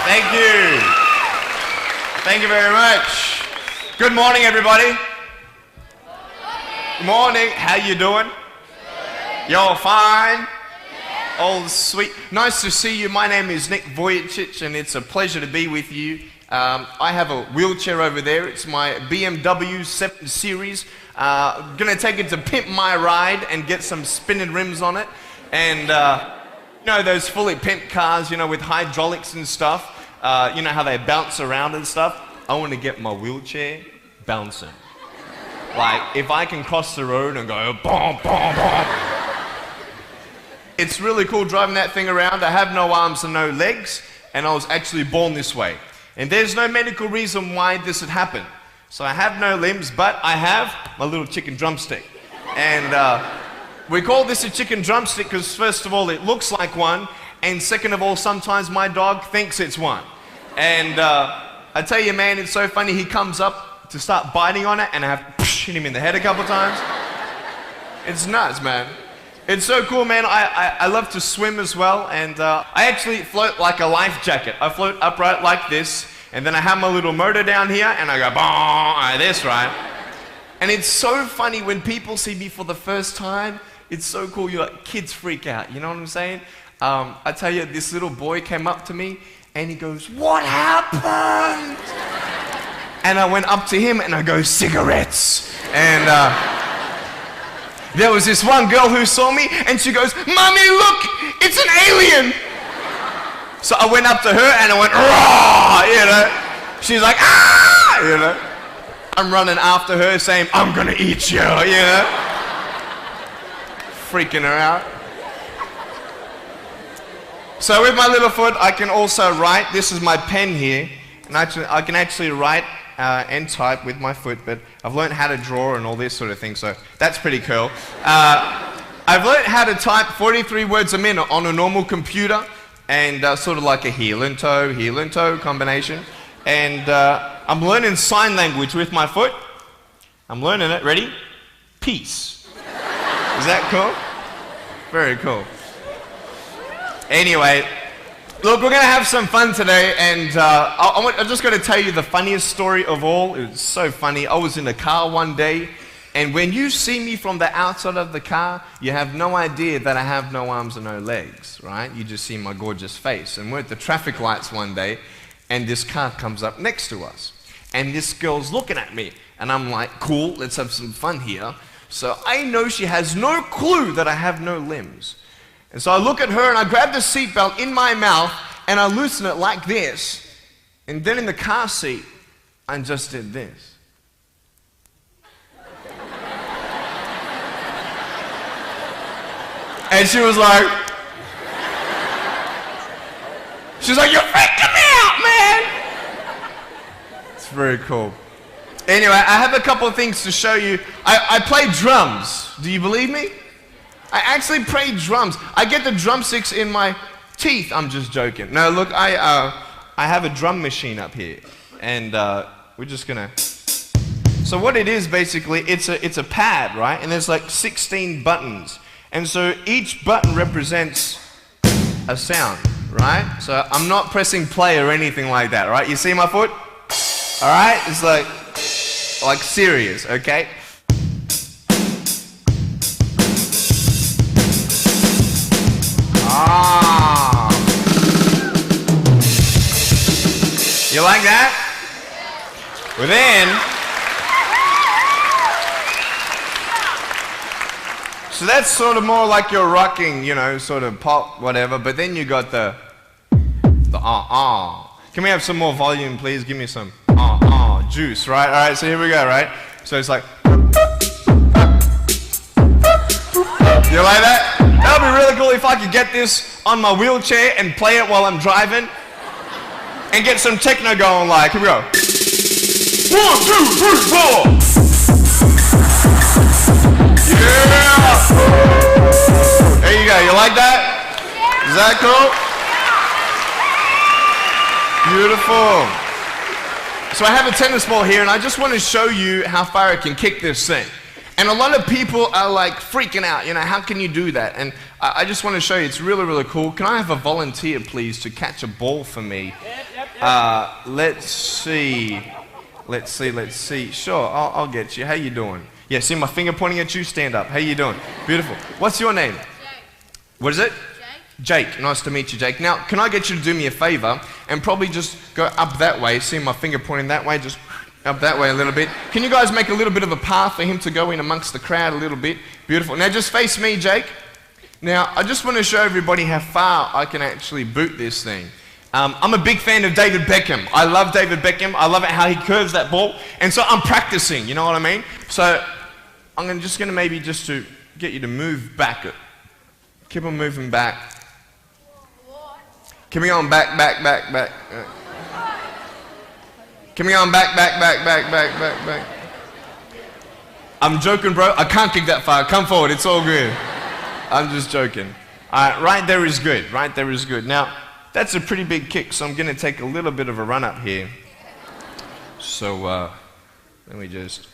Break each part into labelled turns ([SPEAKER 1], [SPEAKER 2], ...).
[SPEAKER 1] Thank you. Thank you very much. Good morning, everybody. Good morning. How you doing? You're fine? Oh, sweet. Nice to see you. My name is Nick Vujicic, and it's a pleasure to be with you. I have a wheelchair over there. It's my BMW 7 Series. Gonna take it to pimp my ride and get some spinning rims on it. And you know those fully pimped cars, you know, with hydraulics and stuff. You know how they bounce around and stuff. I want to get my wheelchair bouncing. Like, if I can cross the road and go, boom, boom, boom. It's really cool driving that thing around. I have no arms and no legs, and I was actually born this way. And there's no medical reason why this had happened. So I have no limbs, but I have my little chicken drumstick. And we call this a chicken drumstick because first of all, it looks like one, and second of all, sometimes my dog thinks it's one. And I tell you, man, it's so funny. He comes up to start biting on it, and I have to hit him in the head a couple times. It's nuts, man. It's so cool, man. I love to swim as well, and I actually float like a life jacket. I float upright like this, and then I have my little motor down here, and I go, boom, like this, right? And it's so funny when people see me for the first time. It's so cool. You're like, kids freak out, you know what I'm saying? I tell you, this little boy came up to me, and he goes, "What happened?" And I went up to him, and I go, "Cigarettes." And there was this one girl who saw me, and she goes, "Mommy, look, it's an alien." So I went up to her, and I went, "Raw," you know. She's like, "Ah," you know. I'm running after her, saying, "I'm gonna eat you," you know. Freaking her out. So with my little foot, I can also write. This is my pen here, and I can actually write and type with my foot, but I've learned how to draw and all this sort of thing, so that's pretty cool. I've learned how to type 43 words a minute on a normal computer, and sort of like a heel and toe combination. And I'm learning sign language with my foot. I'm learning it. Ready? Peace. Is that cool? Very cool. Anyway, look, we're going to have some fun today, and I'm just going to tell you the funniest story of all. It was so funny. I was in a car one day, and when you see me from the outside of the car, you have no idea that I have no arms and no legs, right? You just see my gorgeous face. And we're at the traffic lights one day, and this car comes up next to us. And this girl's looking at me, and I'm like, cool, let's have some fun here. So I know she has no clue that I have no limbs. And so I look at her, and I grab the seatbelt in my mouth, and I loosen it like this. And then in the car seat, I just did this. And she was like, "You're freaking me out, man." It's very cool. Anyway, I have a couple of things to show you. I play drums. Do you believe me? I actually play drums. I get the drumsticks in my teeth. I'm just joking. No, look, I have a drum machine up here, and we're just gonna. So what it is basically, it's a pad, right? And there's like 16 buttons, and so each button represents a sound, right? So I'm not pressing play or anything like that, right? You see my foot? All right, it's like serious, okay? Ah. You like that? Well then, so that's sort of more like your rocking, you know, sort of pop, whatever, but then you got the Can we have some more volume, please? Give me some juice, right? All right, so here we go, right? So it's like, you like that? That would be really cool if I could get this on my wheelchair and play it while I'm driving and get some techno going like, here we go. 1, 2, 3, 4. Yeah! There you go, you like that? Is that cool? Beautiful. So I have a tennis ball here, and I just want to show you how far I can kick this thing. And a lot of people are like freaking out, you know, how can you do that? And I just want to show you, it's really, really cool. Can I have a volunteer, please, to catch a ball for me? Let's see. Sure, I'll get you. How you doing? Yeah, see my finger pointing at you? Stand up. How you doing? Beautiful. What's your name?
[SPEAKER 2] Jake.
[SPEAKER 1] What is it?
[SPEAKER 2] Jake.
[SPEAKER 1] Jake. Nice to meet you, Jake. Now, can I get you to do me a favor and probably just go up that way? See my finger pointing that way? Just up that way a little bit. Can you guys make a little bit of a path for him to go in amongst the crowd a little bit? Beautiful. Now just face me, Jake. Now I just want to show everybody how far I can actually boot this thing. I'm a big fan of David Beckham. I love David Beckham. I love it how he curves that ball. And so I'm practicing, you know what I mean? So I'm just going to maybe just to get you to move back. Keep on moving back. Keep on back. Keep on back. I'm joking, bro. I can't kick that far. Come forward. It's all good. I'm just joking. All right, right there is good. Right there is good. Now, that's a pretty big kick, so I'm going to take a little bit of a run up here. So, let me just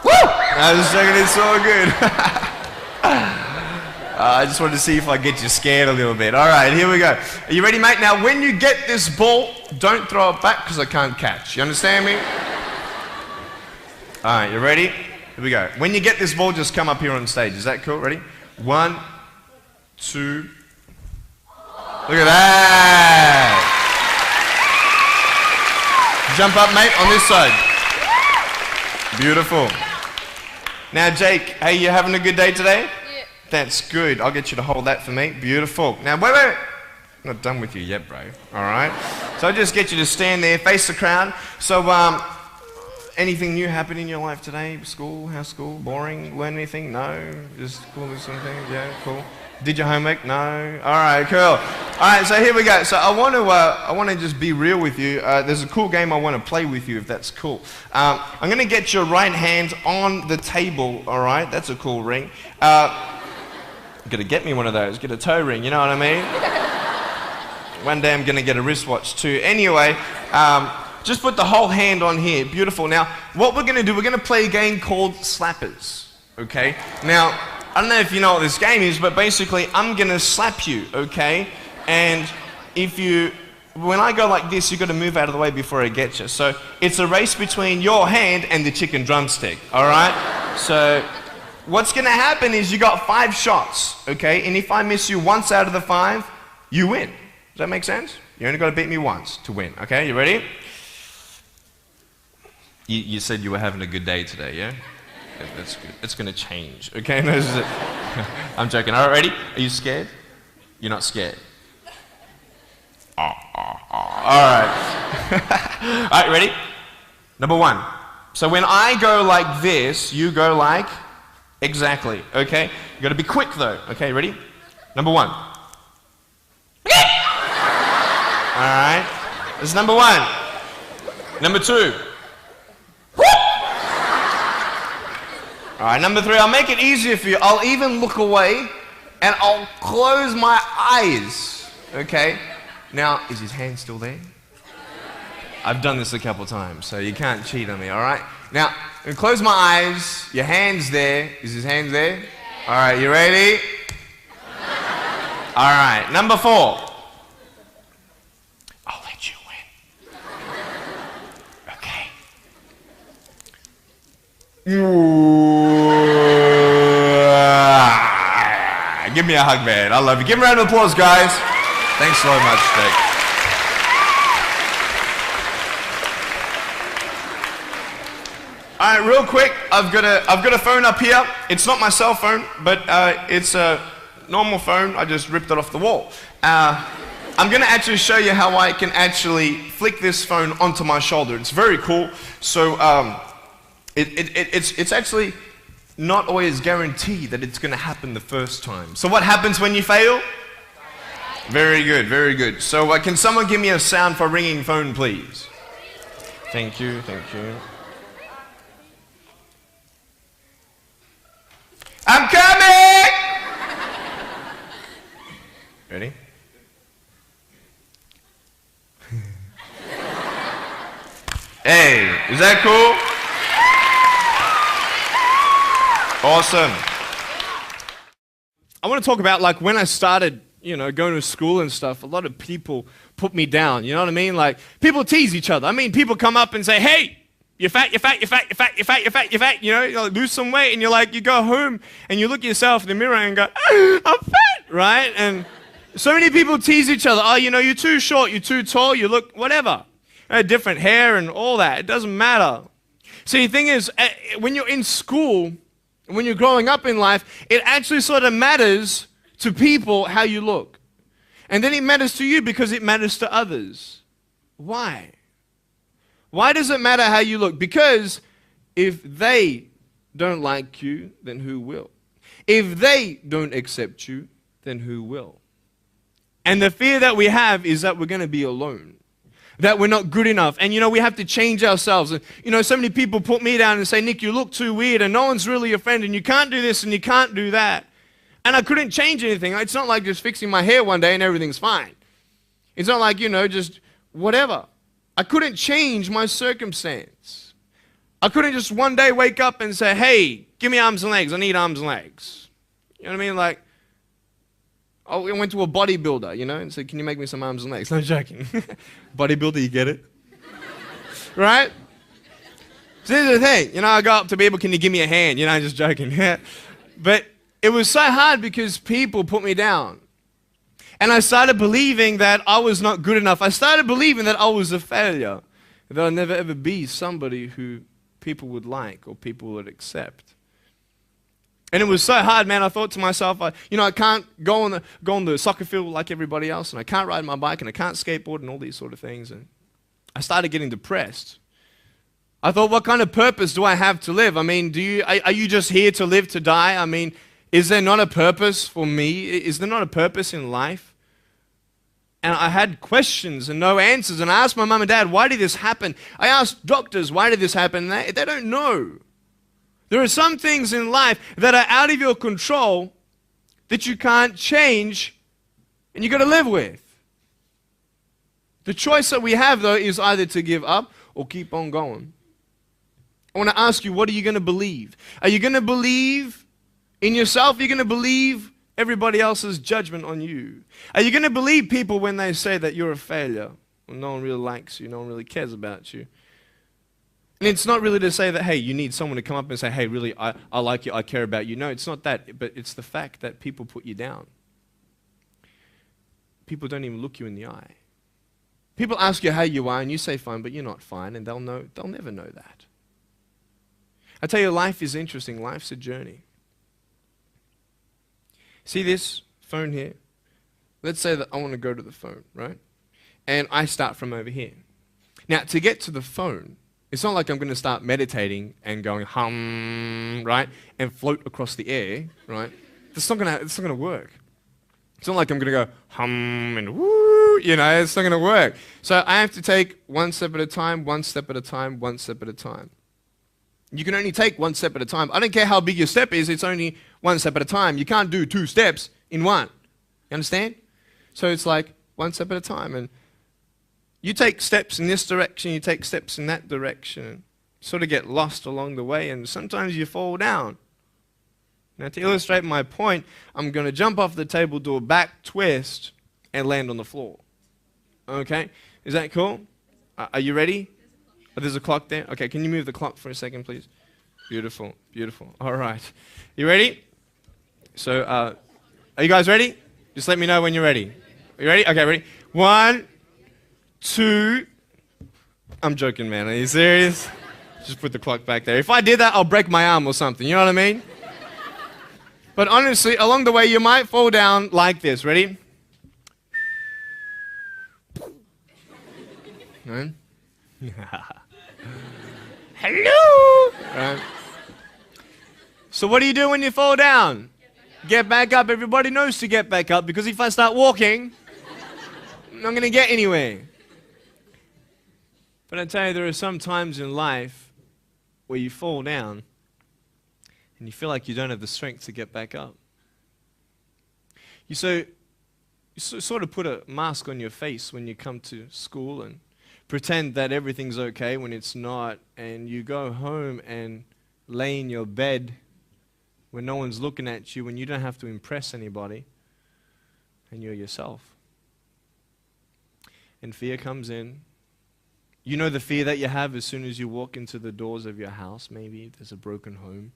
[SPEAKER 1] Woo! I was checking, it's all good. I just wanted to see if I get you scared a little bit. All right, here we go. Are you ready, mate? Now, when you get this ball, don't throw it back because I can't catch. You understand me? All right, you ready? Here we go. When you get this ball, just come up here on stage. Is that cool? Ready? 1, 2. Look at that. Jump up, mate, on this side. Beautiful. Now, Jake, hey, you having a good day today?
[SPEAKER 2] Yeah.
[SPEAKER 1] That's good. I'll get you to hold that for me. Beautiful. Now, wait. I'm not done with you yet, bro. All right? So I'll just get you to stand there, face the crowd. So, anything new happen in your life today? School? How's school? Boring? Learn anything? No? Just cool or something? Yeah, cool. Did your homework? No? All right, cool. All right, so here we go. So I want to just be real with you. There's a cool game I want to play with you, if that's cool. I'm going to get your right hand on the table, all right? That's a cool ring. Got to get me one of those. Get a toe ring, you know what I mean? One day I'm going to get a wristwatch too. Anyway, just put the whole hand on here. Beautiful. Now, what we're going to do, we're going to play a game called Slappers, okay? Now, I don't know if you know what this game is, but basically I'm going to slap you, okay? And when I go like this, you've got to move out of the way before I get you. So it's a race between your hand and the chicken drumstick, all right? So what's going to happen is you got 5 shots, okay? And if I miss you once out of the 5, you win. Does that make sense? You only got to beat me once to win, okay? You ready? You said you were having a good day today, yeah? That's good. It's going to change, okay? I'm joking. All right, ready? Are you scared? You're not scared? All right. All right, ready? Number 1. So when I go like this, you go like exactly, okay? You got to be quick though, okay? Ready? Number 1. All right. This is number 1. Number 2. All right, number 3, I'll make it easier for you. I'll even look away and I'll close my eyes, okay? Now, is his hand still there? I've done this a couple times, so you can't cheat on me, all right? Now, I'm gonna close my eyes, your hand's there. Is his hand there? All right, you ready? All right, number 4. I'll let you win. Okay. Give me a hug, man. I love you. Give him a round of applause, guys. Thanks so much, Jake. All right, real quick. I've got a phone up here. It's not my cell phone, but it's a normal phone. I just ripped it off the wall. I'm going to actually show you how I can actually flick this phone onto my shoulder. It's very cool. So it's actually not always guaranteed that it's going to happen the first time. So what happens when you fail? Very good, very good. So can someone give me a sound for ringing phone, please? Thank you, thank you. I'm coming! Ready? Hey, is that cool? Awesome. I want to talk about like when I started, going to school and stuff, a lot of people put me down, you know what I mean? Like people tease each other. I mean, people come up and say, hey, you're fat, you're fat, you're fat, you're fat, you're fat, you're fat, you're fat, you like, lose some weight, and you're like, you go home and you look at yourself in the mirror and go, I'm fat, right? And so many people tease each other. Oh, you're too short, you're too tall, you look whatever. Different hair and all that. It doesn't matter. See, the thing is, when you're in school, when you're growing up in life, it actually sort of matters to people how you look. And then it matters to you because it matters to others. Why? Why does it matter how you look? Because if they don't like you, then who will? If they don't accept you, then who will? And the fear that we have is that we're going to be alone. That we're not good enough. And we have to change ourselves. And so many people put me down and say, Nick, you look too weird and no one's really your friend and you can't do this and you can't do that. And I couldn't change anything. It's not like just fixing my hair one day and everything's fine. It's not like, just whatever. I couldn't change my circumstance. I couldn't just one day wake up and say, hey, give me arms and legs. I need arms and legs. You know what I mean? Like, I went to a bodybuilder, and said, can you make me some arms and legs? No, I'm joking. Bodybuilder, you get it? Right? So this is the thing. I go up to people, can you give me a hand? I'm just joking. But it was so hard because people put me down. And I started believing that I was not good enough. I started believing that I was a failure. That I'll never ever be somebody who people would like or people would accept. And it was so hard, man. I thought to myself, I can't go on the soccer field like everybody else, and I can't ride my bike, and I can't skateboard, and all these sort of things. And I started getting depressed. I thought, what kind of purpose do I have to live? I mean, are you just here to live to die? I mean, is there not a purpose for me? Is there not a purpose in life? And I had questions and no answers. And I asked my mum and dad, why did this happen? I asked doctors, why did this happen? And they don't know. There are some things in life that are out of your control that you can't change and you got to live with. The choice that we have, though, is either to give up or keep on going. I want to ask you, what are you going to believe? Are you going to believe in yourself? Are you going to believe everybody else's judgment on you? Are you going to believe people when they say that you're a failure? Well, no one really likes you, no one really cares about you. And it's not really to say that, hey, you need someone to come up and say, hey, really, I like you, I care about you. No, it's not that, but it's the fact that people put you down. People don't even look you in the eye. People ask you how you are, and you say fine, but you're not fine, and they'll never know that. I tell you, life is interesting. Life's a journey. See this phone here? Let's say that I want to go to the phone, right? And I start from over here. Now, to get to the phone, it's not like I'm going to start meditating and going hum, right? And float across the air, right? It's not going to work. It's not like I'm going to go hum and woo, it's not going to work. So I have to take one step at a time, one step at a time, one step at a time. You can only take one step at a time. I don't care how big your step is, it's only one step at a time. You can't do 2 steps in one. You understand? So it's like one step at a time. And you take steps in this direction, you take steps in that direction. And sort of get lost along the way, and sometimes you fall down. Now, to illustrate my point, I'm going to jump off the table, do a back twist, and land on the floor. Okay? Is that cool? Are you ready? Oh, there's a clock there? Okay, can you move the clock for a second, please? Beautiful, beautiful. All right. You ready? So, are you guys ready? Just let me know when you're ready. Are you ready? Okay, ready? 1, 2. I'm joking, man. Are you serious? Just put the clock back there. If I did that, I'll break my arm or something. You know what I mean? But honestly, along the way, you might fall down like this. Ready? Right? Hello! Right. So what do you do when you fall down? Get back up. Everybody knows to get back up, because if I start walking, not going to get anywhere. But I tell you, there are some times in life where you fall down and you feel like you don't have the strength to get back up. You sort of put a mask on your face when you come to school and pretend that everything's okay when it's not, and you go home and lay in your bed when no one's looking at you, when you don't have to impress anybody, and you're yourself. And fear comes in. You know the fear that you have as soon as you walk into the doors of your house. Maybe there's a broken home.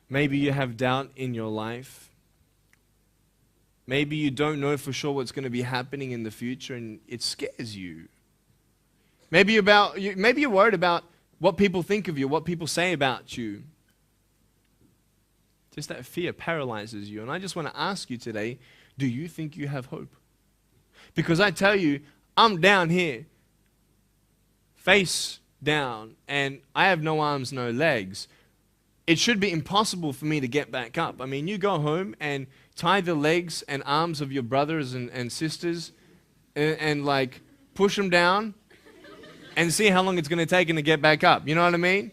[SPEAKER 1] Maybe you have doubt in your life. Maybe you don't know for sure what's going to be happening in the future, and it scares you. Maybe you're worried about what people think of you, what people say about you. Just that fear paralyzes you. And I just want to ask you today, do you think you have hope? Because I tell you, I'm down here, face down, and I have no arms, no legs. It should be impossible for me to get back up. I mean, you go home and tie the legs and arms of your brothers and sisters and like push them down and see how long it's going to take them to get back up. You know what I mean?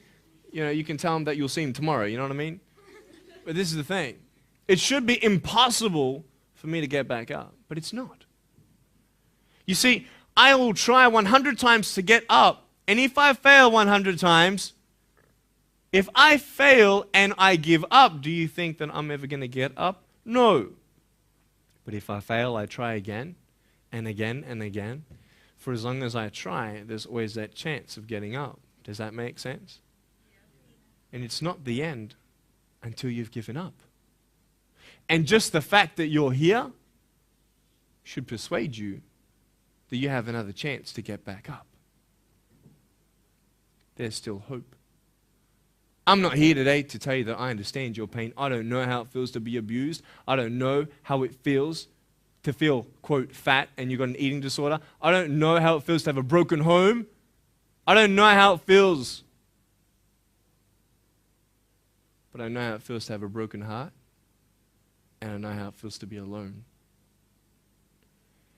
[SPEAKER 1] You know, you can tell them that you'll see them tomorrow. You know what I mean? But this is the thing. It should be impossible for me to get back up, but it's not. You see, I will try 100 times to get up, and if I fail 100 times, if I fail and I give up, do you think that I'm ever going to get up? No. But if I fail, I try again and again and again. For as long as I try, there's always that chance of getting up. Does that make sense? And it's not the end until you've given up. And just the fact that you're here should persuade you that you have another chance to get back up. There's still hope. I'm not here today to tell you that I understand your pain. I don't know how it feels to be abused. I don't know how it feels to feel, quote, fat and you've got an eating disorder. I don't know how it feels to have a broken home. I don't know how it feels. But I know how it feels to have a broken heart. And I know how it feels to be alone.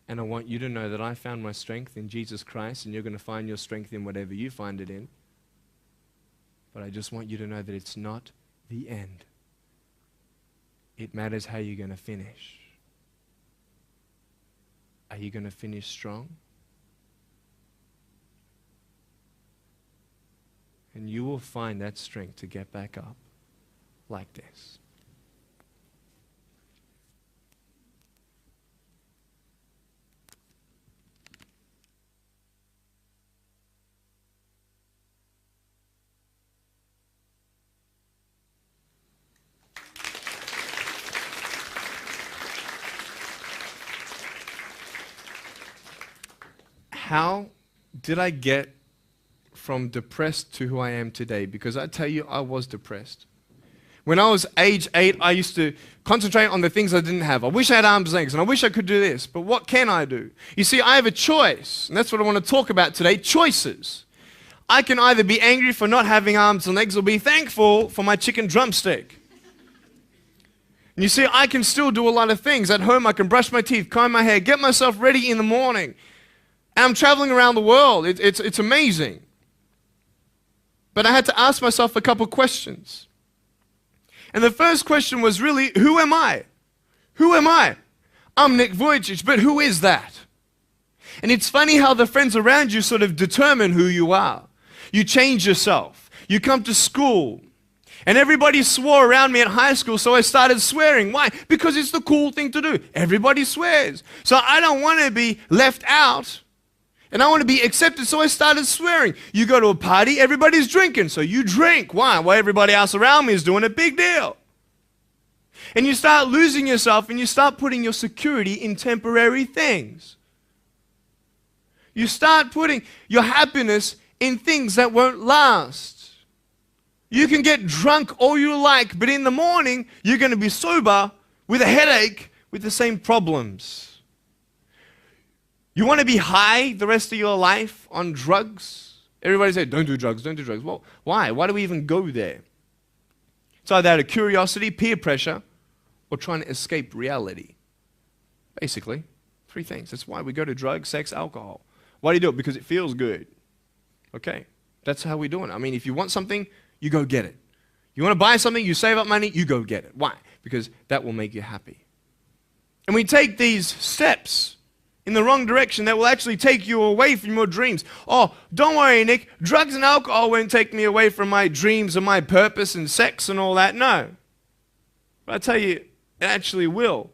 [SPEAKER 1] And I want you to know that I found my strength in Jesus Christ, and you're going to find your strength in whatever you find it in. But I just want you to know that it's not the end. It matters how you're going to finish. Are you going to finish strong? And you will find that strength to get back up like this. How did I get from depressed to who I am today? Because I tell you, I was depressed. When I was age 8, I used to concentrate on the things I didn't have. I wish I had arms and legs, and I wish I could do this, but what can I do? You see, I have a choice, and that's what I want to talk about today, choices. I can either be angry for not having arms and legs or be thankful for my chicken drumstick. And you see, I can still do a lot of things. At home, I can brush my teeth, comb my hair, get myself ready in the morning. And I'm traveling around the world. It's amazing. But I had to ask myself a couple questions. And the first question was really, who am I? Who am I? I'm Nick Vujicic, but who is that? And it's funny how the friends around you sort of determine who you are. You change yourself. You come to school. And everybody swore around me at high school, so I started swearing. Why? Because it's the cool thing to do. Everybody swears. So I don't want to be left out. And I want to be accepted, so I started swearing. You go to a party, everybody's drinking, so you drink. Why? Well, everybody else around me is doing a big deal. And you start losing yourself, and you start putting your security in temporary things. You start putting your happiness in things that won't last. You can get drunk all you like, but in the morning, you're going to be sober with a headache with the same problems. You want to be high the rest of your life on drugs? Everybody says, don't do drugs, don't do drugs. Well, why? Why do we even go there? It's either out of curiosity, peer pressure, or trying to escape reality, basically. 3 things. That's why we go to drugs, sex, alcohol. Why do you do it? Because it feels good. Okay, that's how we do it. I mean, if you want something, you go get it. You want to buy something, you save up money, you go get it. Why? Because that will make you happy. And we take these steps in the wrong direction that will actually take you away from your dreams. Oh, don't worry, Nick. Drugs and alcohol won't take me away from my dreams and my purpose and sex and all that. No. But I tell you, it actually will.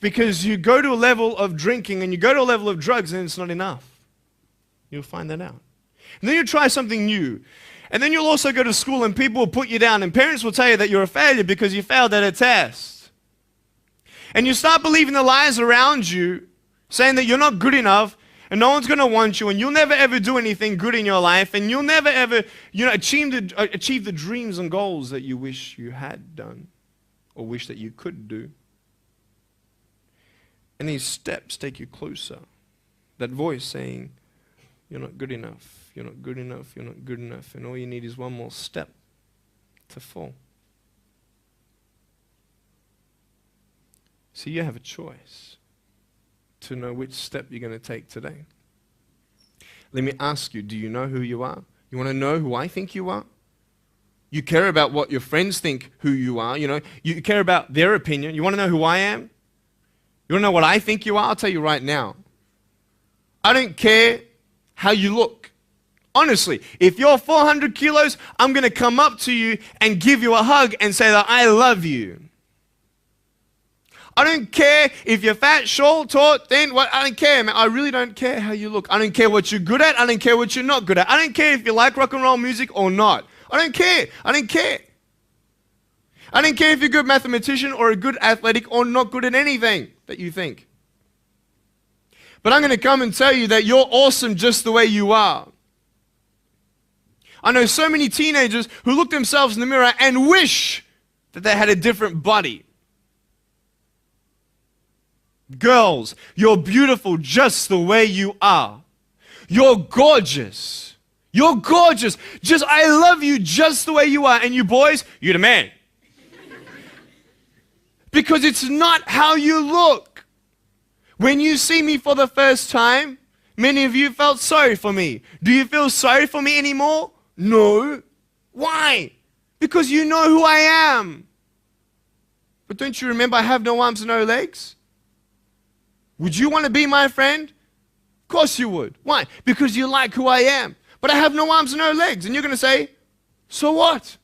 [SPEAKER 1] Because you go to a level of drinking and you go to a level of drugs and it's not enough. You'll find that out. And then you try something new. And then you'll also go to school and people will put you down and parents will tell you that you're a failure because you failed at a test. And you start believing the lies around you saying that you're not good enough and no one's going to want you and you'll never ever do anything good in your life and you'll never ever achieve the dreams and goals that you wish you had done or wish that you could do. And these steps take you closer. That voice saying, you're not good enough, you're not good enough, you're not good enough. And all you need is one more step to fall. So you have a choice to know which step you're going to take today. Let me ask you, do you know who you are? You want to know who I think you are? You care about what your friends think who you are. You care about their opinion. You want to know who I am? You want to know what I think you are? I'll tell you right now. I don't care how you look. Honestly, if you're 400 kilos, I'm going to come up to you and give you a hug and say that I love you. I don't care if you're fat, short, tall, thin, what, I don't care, man. I really don't care how you look. I don't care what you're good at. I don't care what you're not good at. I don't care if you like rock and roll music or not. I don't care. I don't care. I don't care if you're a good mathematician or a good athletic or not good at anything that you think. But I'm going to come and tell you that you're awesome just the way you are. I know so many teenagers who look themselves in the mirror and wish that they had a different body. Girls, you're beautiful just the way you are. You're gorgeous. You're gorgeous. I love you just the way you are. And you boys, you're the man. Because it's not how you look. When you see me for the first time, many of you felt sorry for me. Do you feel sorry for me anymore? No. Why? Because you know who I am. But don't you remember I have no arms and no legs? Would you want to be my friend? Of course you would. Why? Because you like who I am. But I have no arms and no legs. And you're going to say, so what?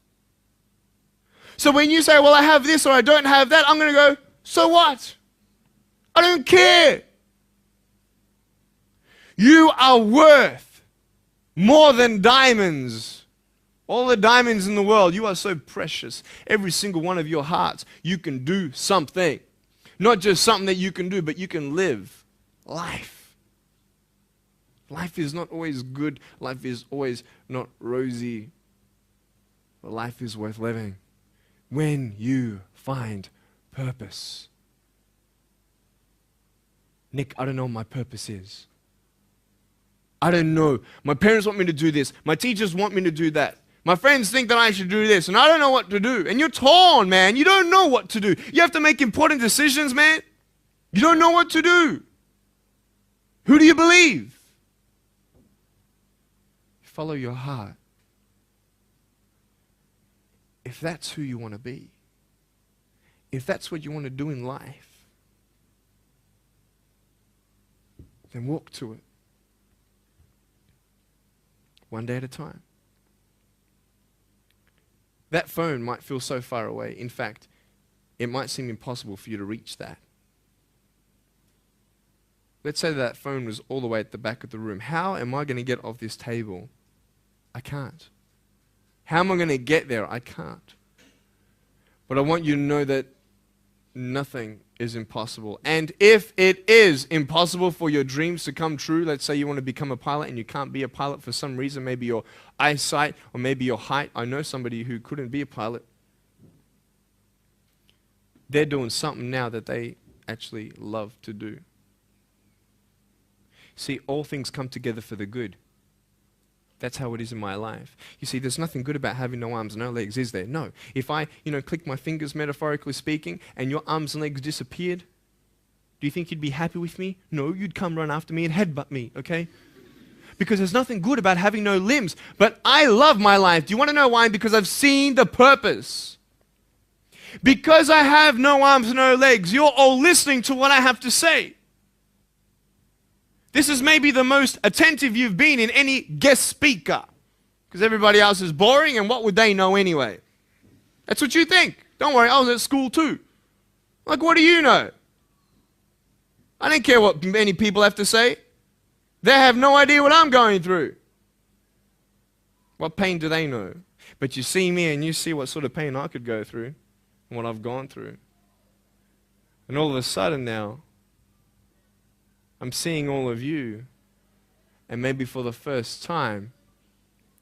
[SPEAKER 1] So when you say, well, I have this or I don't have that, I'm going to go, so what? I don't care. You are worth more than diamonds. All the diamonds in the world, you are so precious. Every single one of your hearts, you can do something. Not just something that you can do, but you can live life. Life is not always good. Life is always not rosy. But life is worth living when you find purpose. Nick, I don't know what my purpose is. I don't know. My parents want me to do this. My teachers want me to do that. My friends think that I should do this, and I don't know what to do. And you're torn, man. You don't know what to do. You have to make important decisions, man. You don't know what to do. Who do you believe? Follow your heart. If that's who you want to be, if that's what you want to do in life, then walk to it. One day at a time. That phone might feel so far away. In fact, it might seem impossible for you to reach that. Let's say that phone was all the way at the back of the room. How am I going to get off this table? I can't. How am I going to get there? I can't. But I want you to know that nothing is impossible. And if it is impossible for your dreams to come true, let's say you want to become a pilot and you can't be a pilot for some reason, maybe your eyesight or maybe your height. I know somebody who couldn't be a pilot. They're doing something now that they actually love to do. See, all things come together for the good. That's how it is in my life. You see, there's nothing good about having no arms and no legs, is there? No. If I, click my fingers, metaphorically speaking, and your arms and legs disappeared, Do you think you'd be happy with me? No, you'd come run after me and headbutt me, okay? Because there's nothing good about having no limbs. But I love my life. Do you want to know why? Because I've seen the purpose. Because I have no arms, no legs, you're all listening to what I have to say. This is maybe the most attentive you've been in any guest speaker. Because everybody else is boring, and what would they know anyway? That's what you think. Don't worry, I was at school too. Like, what do you know? I don't care what many people have to say. They have no idea what I'm going through. What pain do they know? But you see me and you see what sort of pain I could go through and what I've gone through. And all of a sudden now, I'm seeing all of you, and maybe for the first time,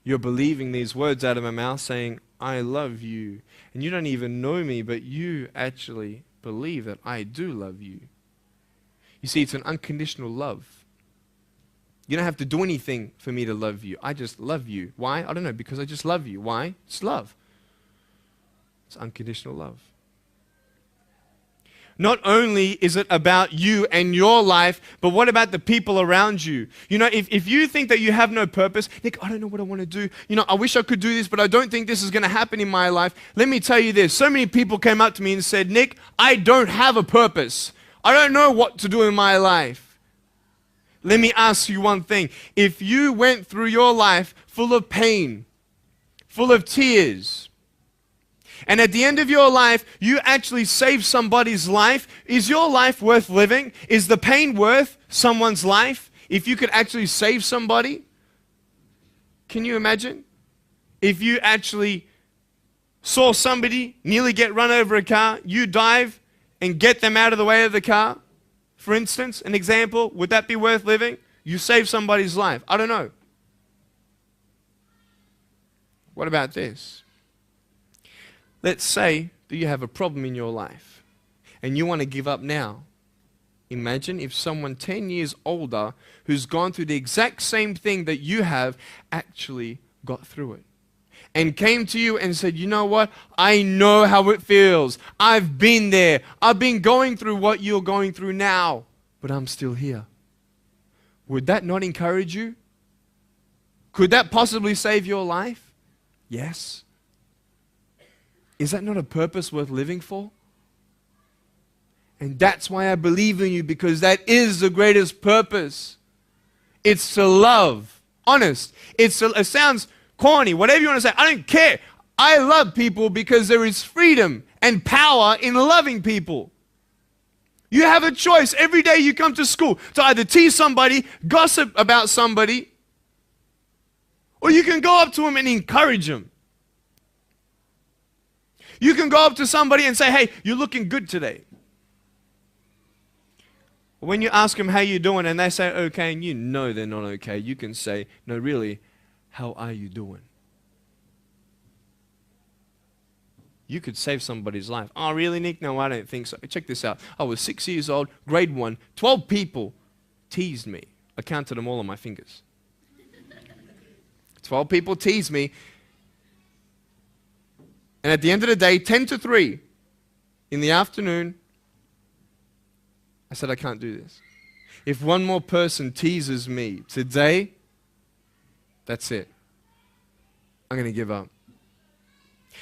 [SPEAKER 1] you're believing these words out of my mouth saying, I love you. And you don't even know me, but you actually believe that I do love you. You see, it's an unconditional love. You don't have to do anything for me to love you. I just love you. Why? I don't know, because I just love you. Why? It's love. It's unconditional love. Not only is it about you and your life, but what about the people around you? You know, if you think that you have no purpose, Nick, I don't know what I want to do. You know, I wish I could do this, but I don't think this is going to happen in my life. Let me tell you this. So many people came up to me and said, Nick, I don't have a purpose. I don't know what to do in my life. Let me ask you one thing. If you went through your life full of pain, full of tears, and at the end of your life, you actually saved somebody's life, is your life worth living? Is the pain worth someone's life? If you could actually save somebody? Can you imagine? If you actually saw somebody nearly get run over a car, you dive and get them out of the way of the car, for instance, an example, would that be worth living? You save somebody's life. I don't know. What about this? Let's say that you have a problem in your life and you want to give up now. Imagine if someone 10 years older who's gone through the exact same thing that you have actually got through it and came to you and said, you know what? I know how it feels. I've been there. I've been going through what you're going through now, but I'm still here. Would that not encourage you? Could that possibly save your life? Yes. Is that not a purpose worth living for? And that's why I believe in you, because that is the greatest purpose. It's to love. Honest. It sounds corny, whatever you want to say. I don't care. I love people because there is freedom and power in loving people. You have a choice every day you come to school to either tease somebody, gossip about somebody, or you can go up to them and encourage them. You can go up to somebody and say, hey, you're looking good today. When you ask them how you doing and they say okay and you know they're not okay, you can say, no, really, how are you doing? You could save somebody's life. Oh, really, Nick? No, I don't think so. Check this out. I was 6 years old, grade 1, 12 people teased me. I counted them all on my fingers. 12 people teased me. And at the end of the day, 10 to 3 in the afternoon, I said, I can't do this. If one more person teases me today, that's it. I'm going to give up.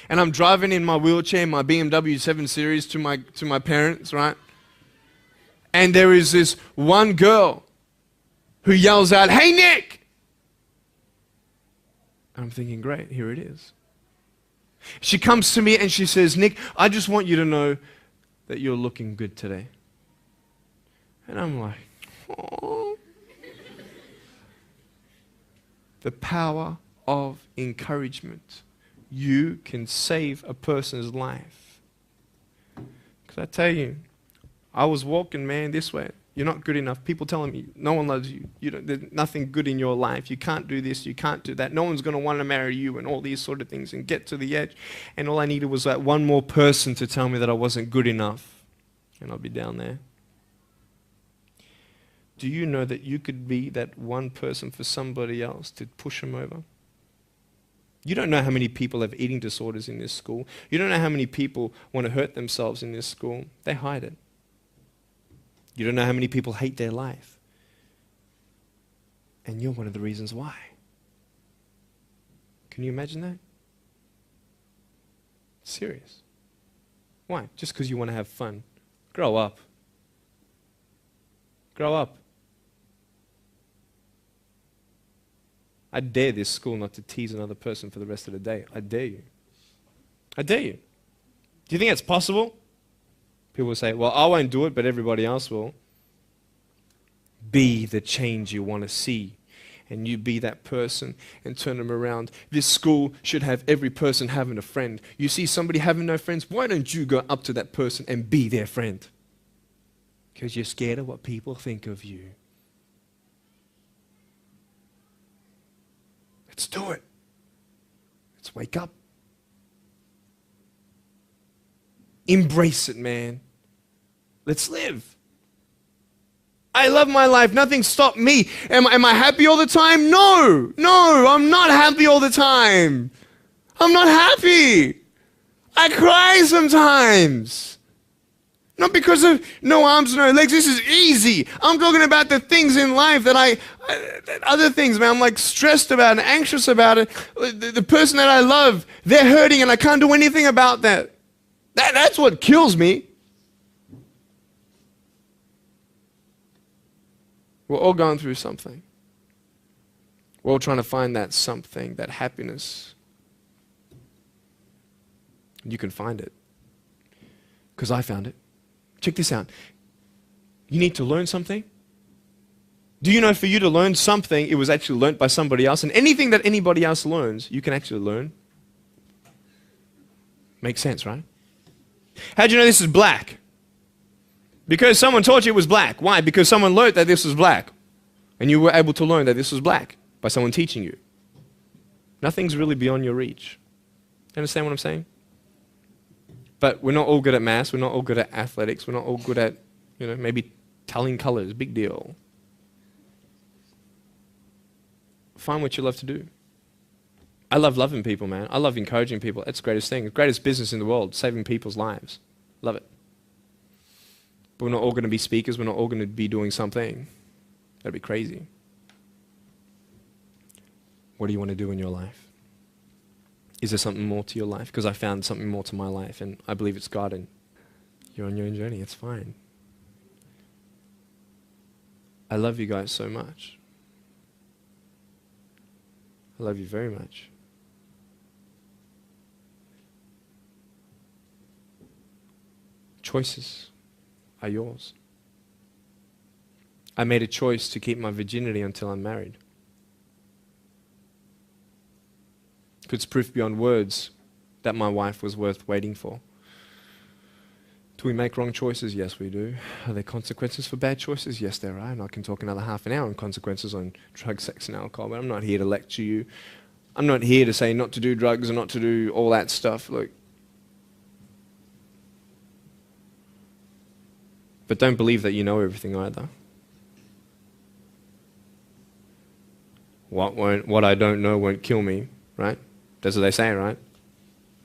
[SPEAKER 1] And I'm driving in my wheelchair, my BMW 7 Series to my parents, right? And there is this one girl who yells out, hey, Nick! And I'm thinking, great, here it is. She comes to me and she says, Nick, I just want you to know that you're looking good today. And I'm like, oh. The power of encouragement. You can save a person's life. Because I tell you, I was walking, man, this way. You're not good enough. People telling me, no one loves you. There's nothing good in your life. You can't do this. You can't do that. No one's going to want to marry you and all these sort of things and get to the edge. And all I needed was that one more person to tell me that I wasn't good enough. And I'll be down there. Do you know that you could be that one person for somebody else to push them over? You don't know how many people have eating disorders in this school. You don't know how many people want to hurt themselves in this school. They hide it.
[SPEAKER 2] You don't know how many people hate their life. And you're one of the reasons why. Can you imagine that? Serious. Why? Just because you want to have fun. Grow up. Grow up. I dare this school not to tease another person for the rest of the day. I dare you. I dare you. Do you think that's possible? People will say, well, I won't do it, but everybody else will. Be the change you want to see. And you be that person and turn them around. This school should have every person having a friend. You see somebody having no friends, why don't you go up to that person and be their friend? Because you're scared of what people think of you. Let's do it. Let's wake up. Embrace it, man. Let's live. I love my life. Nothing stopped me. Am I happy all the time? No. No, I'm not happy all the time. I'm not happy. I cry sometimes. Not because of no arms, no legs. This is easy. I'm talking about the things in life that other things, man. I'm like stressed about and anxious about it. The person that I love, they're hurting and I can't do anything about that. That's what kills me. We're all going through something. We're all trying to find that something, that happiness. You can find it. Because I found it. Check this out. You need to learn something. Do you know for you to learn something, it was actually learnt by somebody else? And anything that anybody else learns, you can actually learn. Makes sense, right? How do you know this is black? Because someone taught you it was black. Why? Because someone learned that this was black. And you were able to learn that this was black by someone teaching you. Nothing's really beyond your reach. You understand what I'm saying? But we're not all good at maths. We're not all good at athletics. We're not all good at, maybe telling colors. Big deal. Find what you love to do. I love loving people, man. I love encouraging people. That's the greatest thing. The greatest business in the world, saving people's lives. Love it. But we're not all going to be speakers. We're not all going to be doing something. That'd be crazy. What do you want to do in your life? Is there something more to your life? Because I found something more to my life, and I believe it's God, and you're on your own journey. It's fine. I love you guys so much. I love you very much. Choices are yours. I made a choice to keep my virginity until I'm married. It's proof beyond words that my wife was worth waiting for. Do we make wrong choices? Yes, we do. Are there consequences for bad choices? Yes, there are. And I can talk another half an hour on consequences on drugs, sex, and alcohol, but I'm not here to lecture you. I'm not here to say not to do drugs and not to do all that stuff. Look. But don't believe that you know everything either. What I don't know won't kill me, right? That's what they say, right?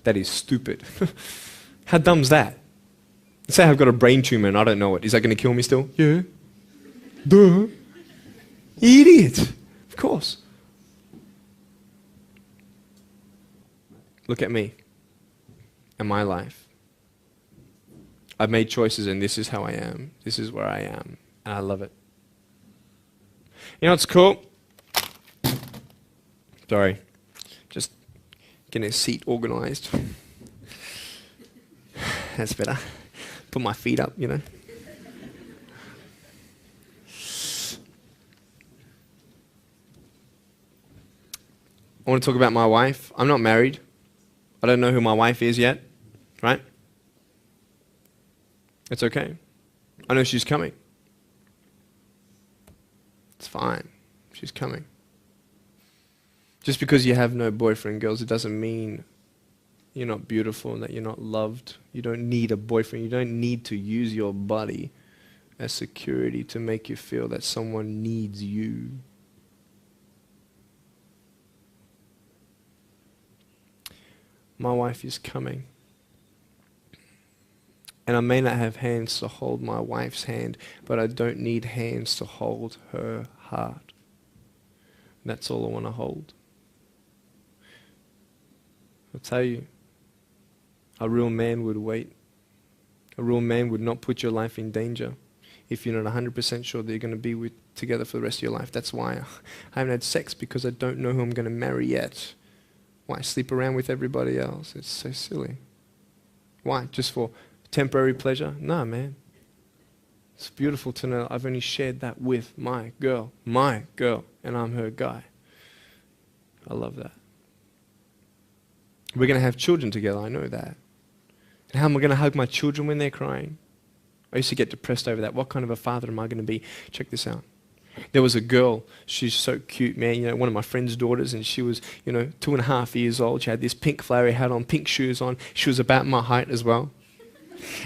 [SPEAKER 2] That is stupid. How dumb's that? Let's say I've got a brain tumor and I don't know it. Is that going to kill me still? Yeah. Duh. Idiot. Of course. Look at me and my life. I've made choices and this is how I am. This is where I am. And I love it. You know what's cool? Sorry. Just getting a seat organized. That's better. Put my feet up, I want to talk about my wife. I'm not married. I don't know who my wife is yet, right? It's okay. I know she's coming. It's fine. She's coming. Just because you have no boyfriend, girls, it doesn't mean you're not beautiful and that you're not loved. You don't need a boyfriend. You don't need to use your body as security to make you feel that someone needs you. My wife is coming. And I may not have hands to hold my wife's hand, but I don't need hands to hold her heart. That's all I want to hold. I'll tell you, a real man would wait. A real man would not put your life in danger if you're not 100% sure that you're going to be together for the rest of your life. That's why I haven't had sex, because I don't know who I'm going to marry yet. Why sleep around with everybody else? It's so silly. Why? Just for temporary pleasure? No, man. It's beautiful to know I've only shared that with my girl, and I'm her guy. I love that. We're going to have children together, I know that. And how am I going to hug my children when they're crying? I used to get depressed over that. What kind of a father am I going to be? Check this out. There was a girl, she's so cute, man, you know, one of my friend's daughters, and she was, 2.5 years old. She had this pink flowery hat on, pink shoes on. She was about my height as well.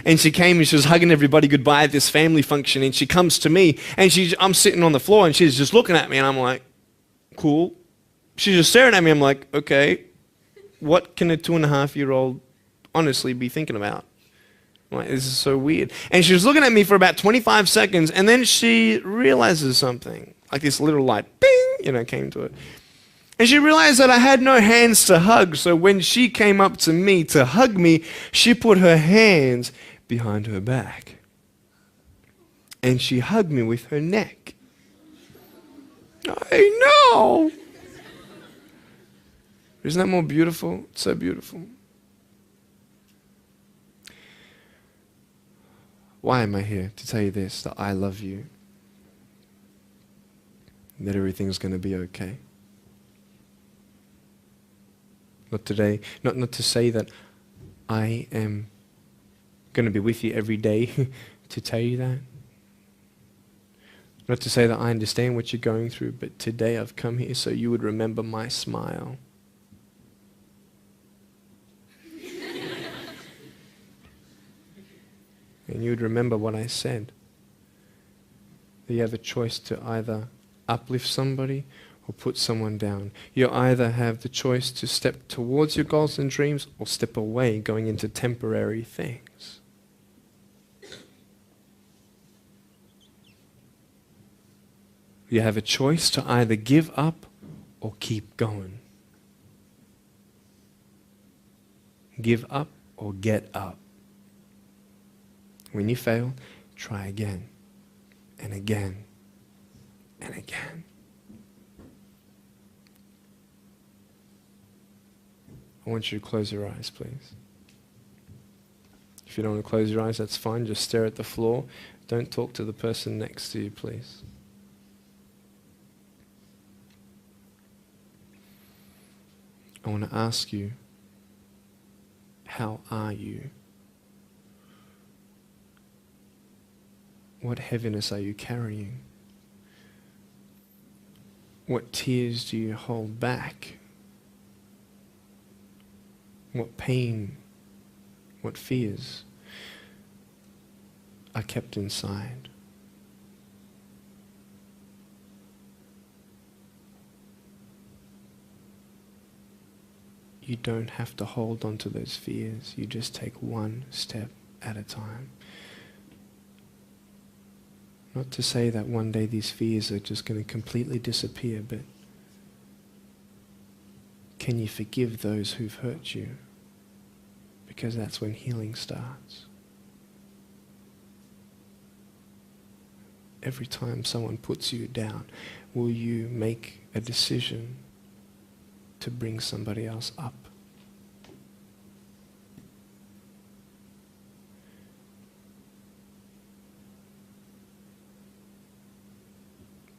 [SPEAKER 2] And she came and she was hugging everybody goodbye at this family function, and she comes to me, and I'm sitting on the floor, and she's just looking at me, and I'm like, cool. She's just staring at me. I'm like, okay, what can a 2.5-year-old honestly be thinking about? I'm like, this is so weird. And she was looking at me for about 25 seconds, and then she realizes something. Like this little light, bing, came to it. And she realized that I had no hands to hug, so when she came up to me to hug me, she put her hands behind her back. And she hugged me with her neck. I know. Isn't that more beautiful? It's so beautiful. Why am I here? To tell you this, that I love you. That everything's going to be okay. Not today, not to say that I am going to be with you every day to tell you that. Not to say that I understand what you're going through, but today I've come here so you would remember my smile. And you would remember what I said. That you have a choice to either uplift somebody or put someone down. You either have the choice to step towards your goals and dreams or step away, going into temporary things. You have a choice to either give up or keep going. Give up or get up. When you fail, try again and again and again. I want you to close your eyes, please. If you don't want to close your eyes, that's fine. Just stare at the floor. Don't talk to the person next to you, please. I want to ask you, how are you? What heaviness are you carrying? What tears do you hold back? What pain, what fears are kept inside? You don't have to hold on to those fears. You just take one step at a time. Not to say that one day these fears are just going to completely disappear, but can you forgive those who've hurt you? Because that's when healing starts. Every time someone puts you down, will you make a decision to bring somebody else up?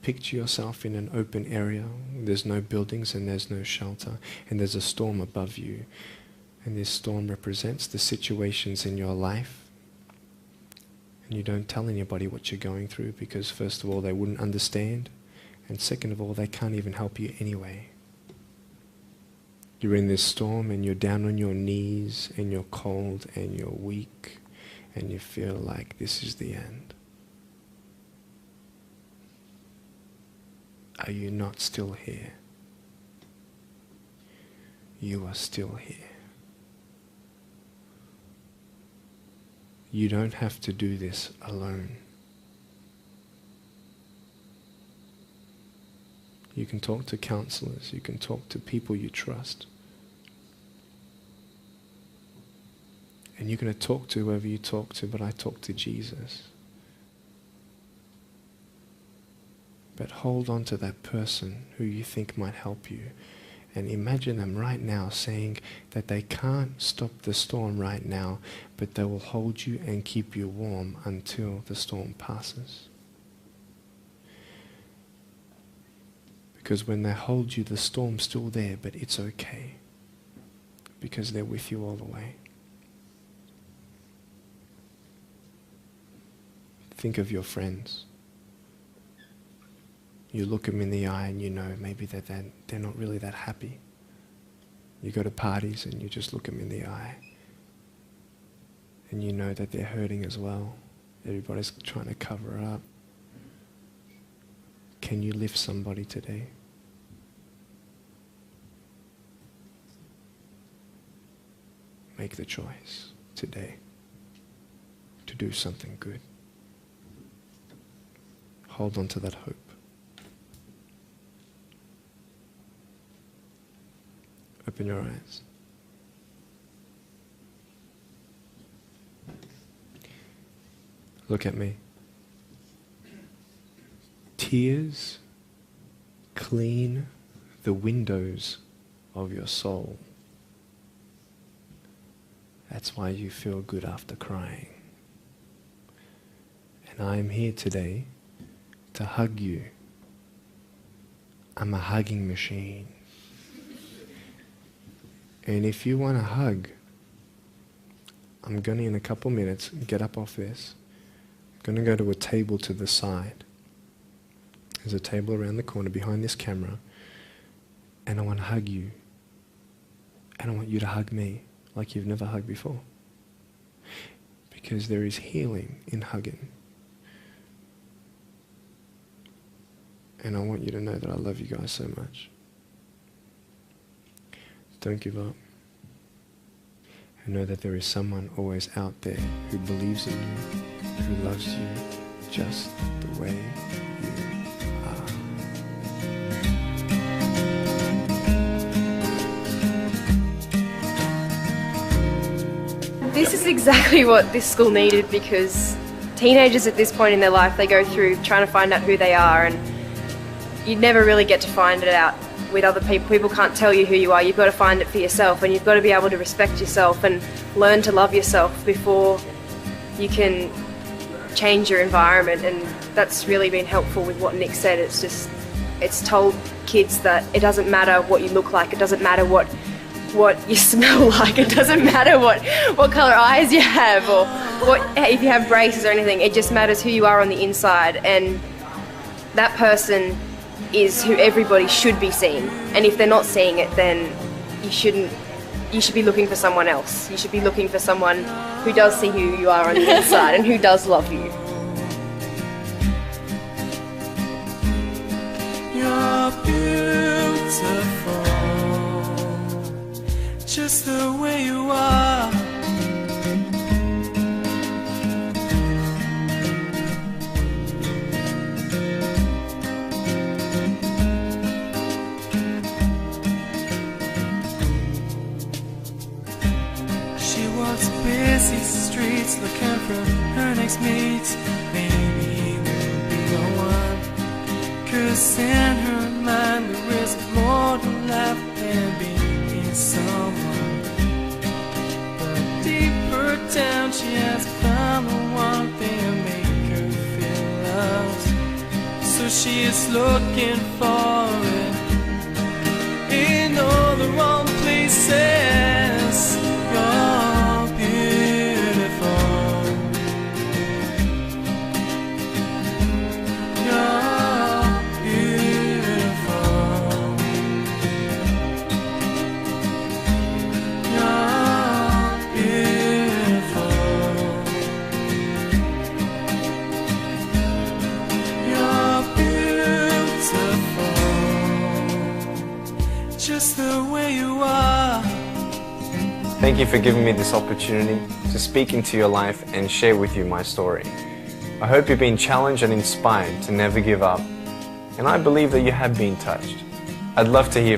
[SPEAKER 2] Picture yourself in an open area. There's no buildings and there's no shelter, and there's a storm above you. And this storm represents the situations in your life. And you don't tell anybody what you're going through, because first of all, they wouldn't understand, and second of all, they can't even help you anyway. You're in this storm and you're down on your knees and you're cold and you're weak and you feel like this is the end. Are you not still here? You are still here. You don't have to do this alone. You can talk to counselors, you can talk to people you trust. And you're going to talk to whoever you talk to, but I talk to Jesus. But hold on to that person who you think might help you. And imagine them right now saying that they can't stop the storm right now, but they will hold you and keep you warm until the storm passes. Because when they hold you, the storm's still there, but it's okay. Because they're with you all the way. Think of your friends. You look them in the eye and you know maybe that they're not really that happy. You go to parties and you just look them in the eye. And you know that they're hurting as well. Everybody's trying to cover up. Can you lift somebody today? Make the choice today to do something good. Hold on to that hope. Open your eyes. Look at me. Tears clean the windows of your soul. That's why you feel good after crying. And I am here today to hug you. I'm a hugging machine. And if you want a hug, I'm going to, in a couple minutes, get up off this. I'm going to go to a table to the side. There's a table around the corner behind this camera. And I want to hug you. And I want you to hug me like you've never hugged before. Because there is healing in hugging. And I want you to know that I love you guys so much. Don't give up. And know that there is someone always out there who believes in you, who loves you just the way you are.
[SPEAKER 3] This is exactly what this school needed, because teenagers at this point in their life, they go through trying to find out who they are, and you never really get to find it out with other people. People can't tell you who you are. You've got to find it for yourself, and you've got to be able to respect yourself and learn to love yourself before you can change your environment. And that's really been helpful with what Nick said. It's told kids that it doesn't matter what you look like, it doesn't matter what you smell like, it doesn't matter what colour eyes you have, or if you have braces or anything. It just matters who you are on the inside, and that person is who everybody should be seeing. And if they're not seeing it, then you should be looking for someone else. You should be looking for someone who does see who you are on the inside and who does love you.
[SPEAKER 4] You're beautiful, just the way you are. Busy streets looking for her next mate. Maybe he will be the one, 'cause in her mind there is more to life than being someone. But deeper down she has found the one thing to make her feel loved. So she is looking for it in all the wrong places. Just the way you are.
[SPEAKER 5] Thank you for giving me this opportunity to speak into your life and share with you my story. I hope you've been challenged and inspired to never give up, and I believe that you have been touched. I'd love to hear from you.